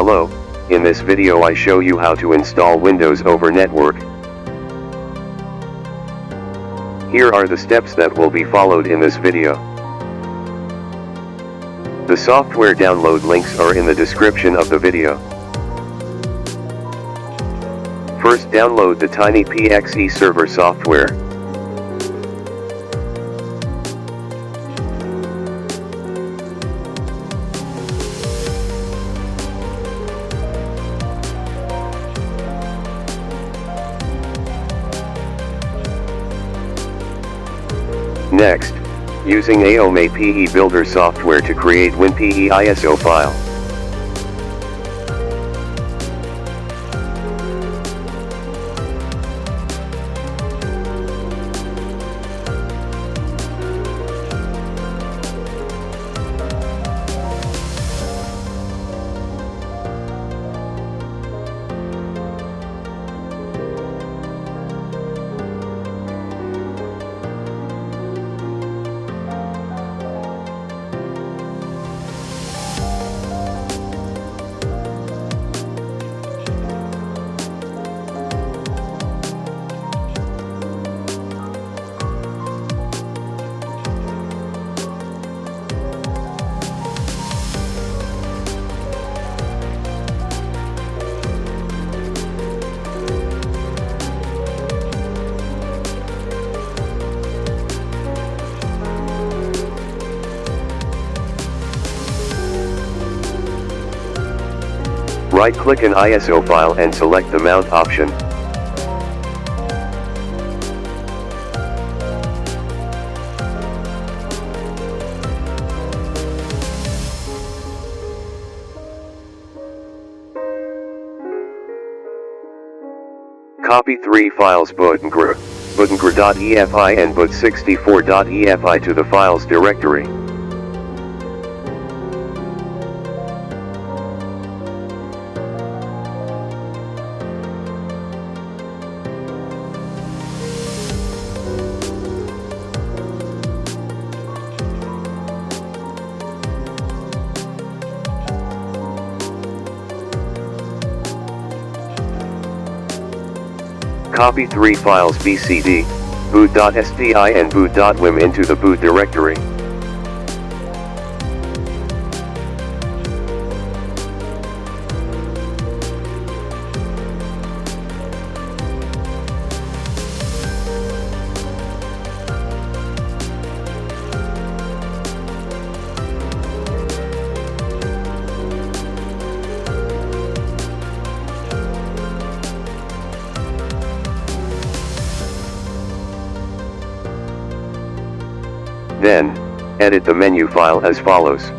Hello, in this video I show you how to install Windows over network. Here are the steps that will be followed in this video. The software download links are in the description of the video. First, download the Tiny PXE Server software. Next, using mabh-official builder software to create WinPE ISO file. Right-click an ISO file and select the Mount option. Copy 3 files bootengr.efi and boot64.efi to the files directory. Copy 3 files bcd, boot.sdi and boot.wim into the boot directory. Then, edit the menu file as follows.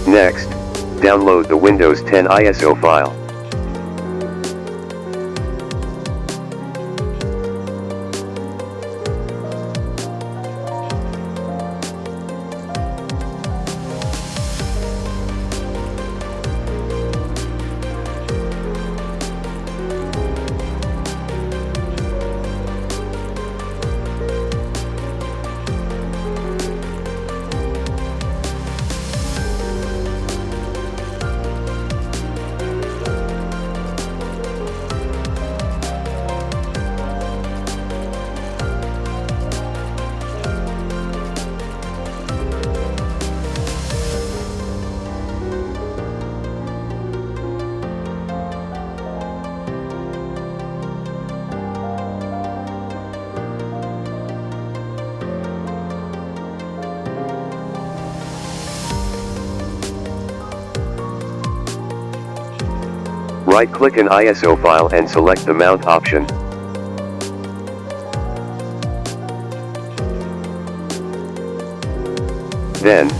Next, download the Windows 10 ISO file. Right-click an ISO file and select the Mount option. Then,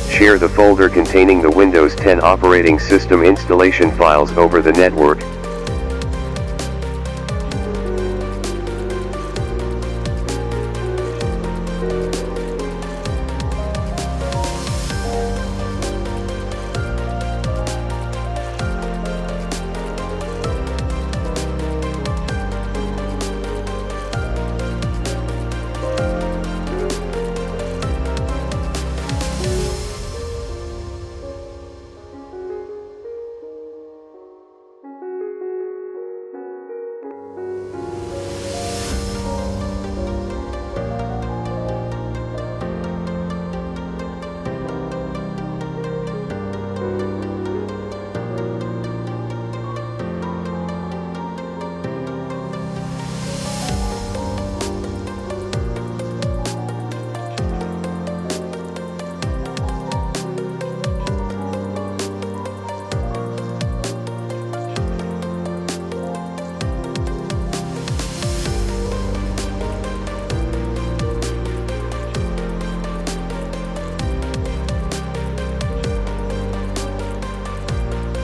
share the folder containing the Windows 10 operating system installation files over the network.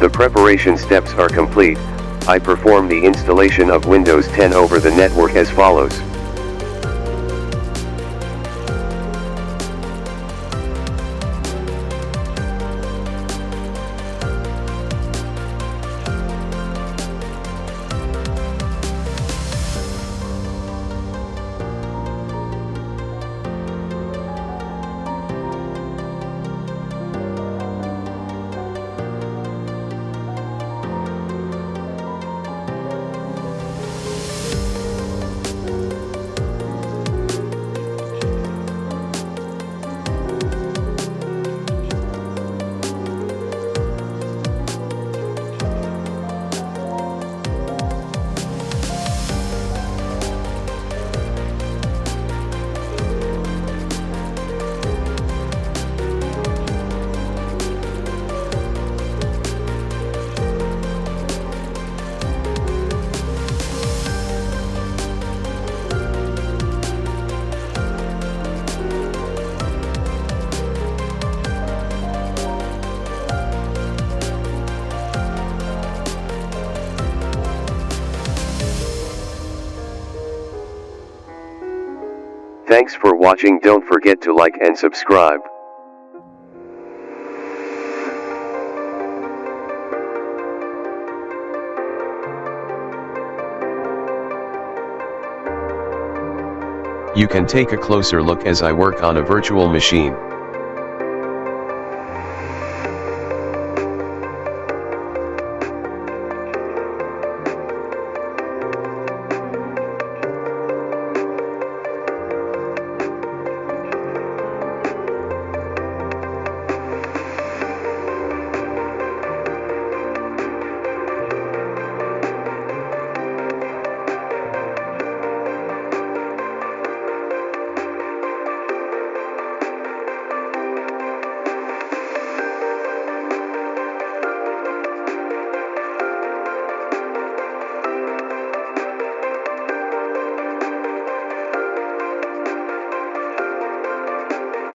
The preparation steps are complete. I perform the installation of Windows 10 over the network as follows. Thanks for watching. Don't forget to like and subscribe. You can take a closer look as I work on a virtual machine.